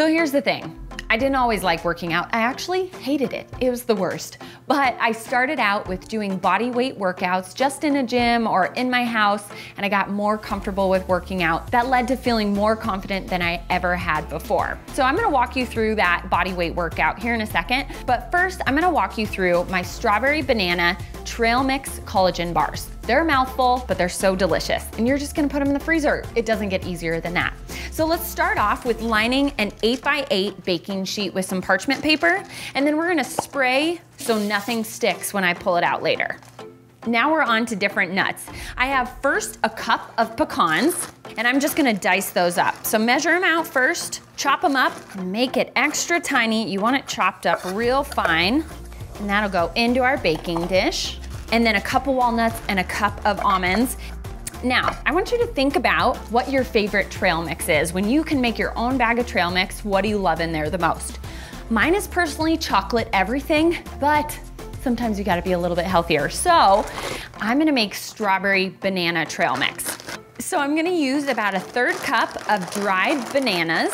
So here's the thing. I didn't always like working out. I actually hated it. It was the worst. But I started out with doing body weight workouts just in a gym or in my house, and I got more comfortable with working out. That led to feeling more confident than I ever had before. So I'm gonna walk you through that body weight workout here in a second. But first, I'm gonna walk you through my strawberry banana trail mix collagen bars. They're a mouthful, but they're so delicious. And you're just gonna put them in the freezer. It doesn't get easier than that. So let's start off with lining an 8x8 baking sheet with some parchment paper, and then we're gonna spray so nothing sticks when I pull it out later. Now we're on to different nuts. I have first a cup of pecans, and I'm just gonna dice those up. So measure them out first, chop them up, make it extra tiny. You want it chopped up real fine, and that'll go into our baking dish. And then a cup of walnuts and a cup of almonds. Now, I want you to think about what your favorite trail mix is. When you can make your own bag of trail mix, what do you love in there the most? Mine is personally chocolate everything, but sometimes you gotta be a little bit healthier. So I'm gonna make strawberry banana trail mix. So I'm gonna use about a 1/3 cup of dried bananas.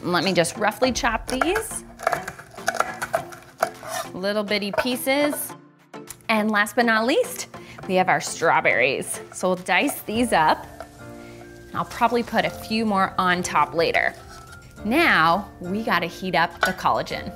Let me just roughly chop these. Little bitty pieces. And last but not least, we have our strawberries. So we'll dice these up. I'll probably put a few more on top later. Now, we gotta heat up the collagen.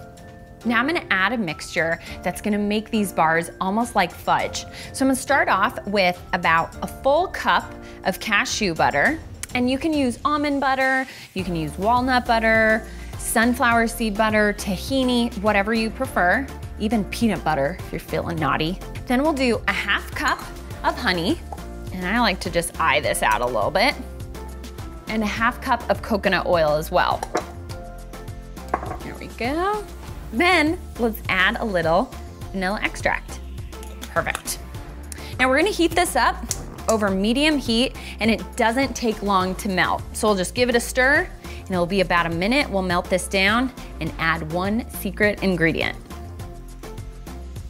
Now I'm gonna add a mixture that's gonna make these bars almost like fudge. So I'm gonna start off with about a full cup of cashew butter. And you can use almond butter, you can use walnut butter, sunflower seed butter, tahini, whatever you prefer. Even peanut butter if you're feeling naughty. Then we'll do a 1/2 cup of honey, and I like to just eye this out a little bit, and a 1/2 cup of coconut oil as well. There we go. Then let's add a little vanilla extract. Perfect. Now we're gonna heat this up over medium heat, and it doesn't take long to melt. So we'll just give it a stir, and it'll be about a minute. We'll melt this down and add one secret ingredient.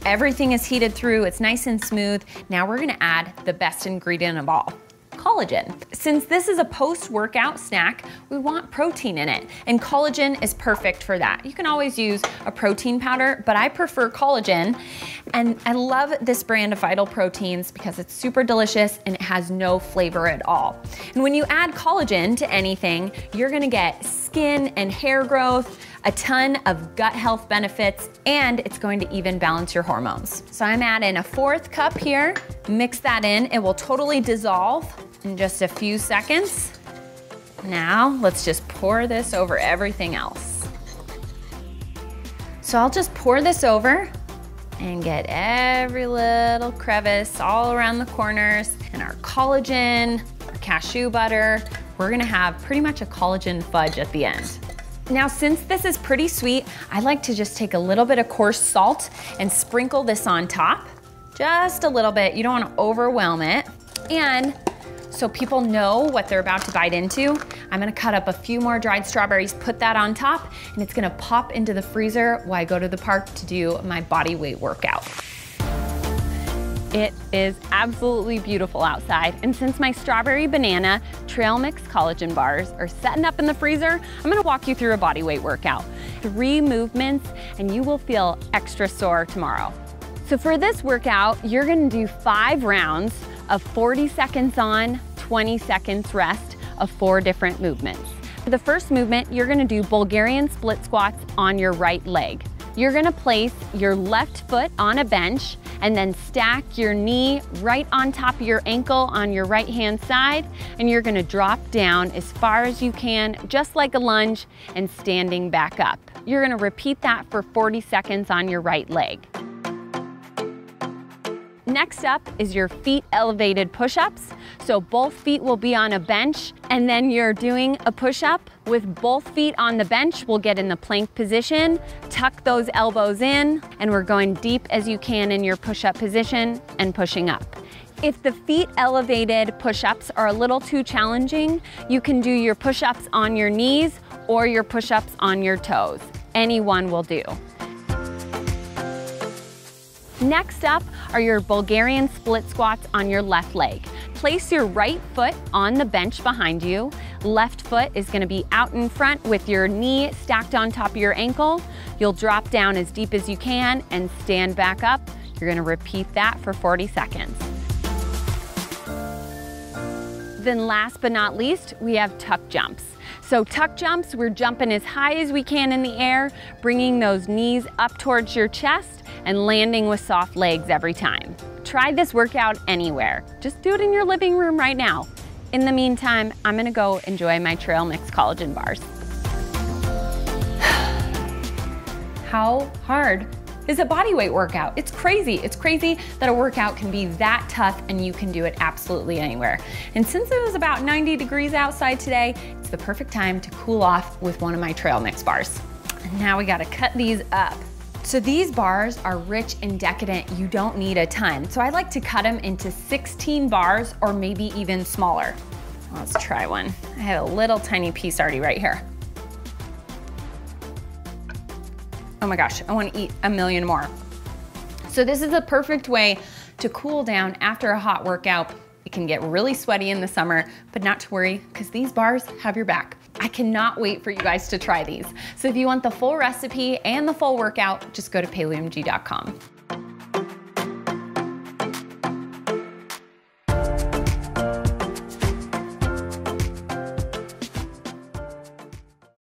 Everything is heated through, it's nice and smooth. Now we're gonna add the best ingredient of all, collagen. Since this is a post-workout snack, we want protein in it, and collagen is perfect for that. You can always use a protein powder, but I prefer collagen, and I love this brand of Vital Proteins because it's super delicious and it has no flavor at all. And when you add collagen to anything, you're gonna get skin and hair growth, a ton of gut health benefits, and it's going to even balance your hormones. So I'm adding a 1/4 cup here. Mix that in. It will totally dissolve in just a few seconds. Now, let's just pour this over everything else. So I'll just pour this over and get every little crevice all around the corners, and our collagen, our cashew butter. We're gonna have pretty much a collagen fudge at the end. Now, since this is pretty sweet, I like to just take a little bit of coarse salt and sprinkle this on top. Just a little bit, you don't wanna overwhelm it. And so people know what they're about to bite into, I'm gonna cut up a few more dried strawberries, put that on top, and it's gonna pop into the freezer while I go to the park to do my body weight workout. It is absolutely beautiful outside, and since my strawberry banana trail mix collagen bars are setting up in the freezer, I'm gonna walk you through a body weight workout. 3 movements, and you will feel extra sore tomorrow. So for this workout, you're gonna do 5 rounds of 40 seconds on, 20 seconds rest of 4 different movements. For the first movement, you're gonna do Bulgarian split squats on your right leg. You're gonna place your left foot on a bench and then stack your knee right on top of your ankle on your right hand side, and you're gonna drop down as far as you can, just like a lunge, and standing back up. You're gonna repeat that for 40 seconds on your right leg. Next up is your feet elevated push-ups. So both feet will be on a bench, and then you're doing a push-up with both feet on the bench. We'll get in the plank position, tuck those elbows in, and we're going deep as you can in your push-up position and pushing up. If the feet elevated push-ups are a little too challenging, you can do your push-ups on your knees or your push-ups on your toes. Any one will do. Next up are your Bulgarian split squats on your left leg. Place your right foot on the bench behind you, Left foot is gonna be out in front with your knee stacked on top of your ankle. You'll drop down as deep as you can and stand back up. You're gonna repeat that for 40 seconds. Then last but not least, we have tuck jumps. So tuck jumps, we're jumping as high as we can in the air, bringing those knees up towards your chest and landing with soft legs every time. Try this workout anywhere. Just do it in your living room right now. In the meantime, I'm gonna go enjoy my trail mix collagen bars. How hard is a body weight workout? It's crazy. It's crazy that a workout can be that tough and you can do it absolutely anywhere. And since it was about 90 degrees outside today, it's the perfect time to cool off with one of my trail mix bars. And now we gotta cut these up. So these bars are rich and decadent. You don't need a ton. So I like to cut them into 16 bars or maybe even smaller. Let's try one. I have a little tiny piece already right here. Oh my gosh, I wanna eat a million more. So this is a perfect way to cool down after a hot workout. It can get really sweaty in the summer, but not to worry, because these bars have your back. I cannot wait for you guys to try these. So if you want the full recipe and the full workout, just go to PaleOMG.com.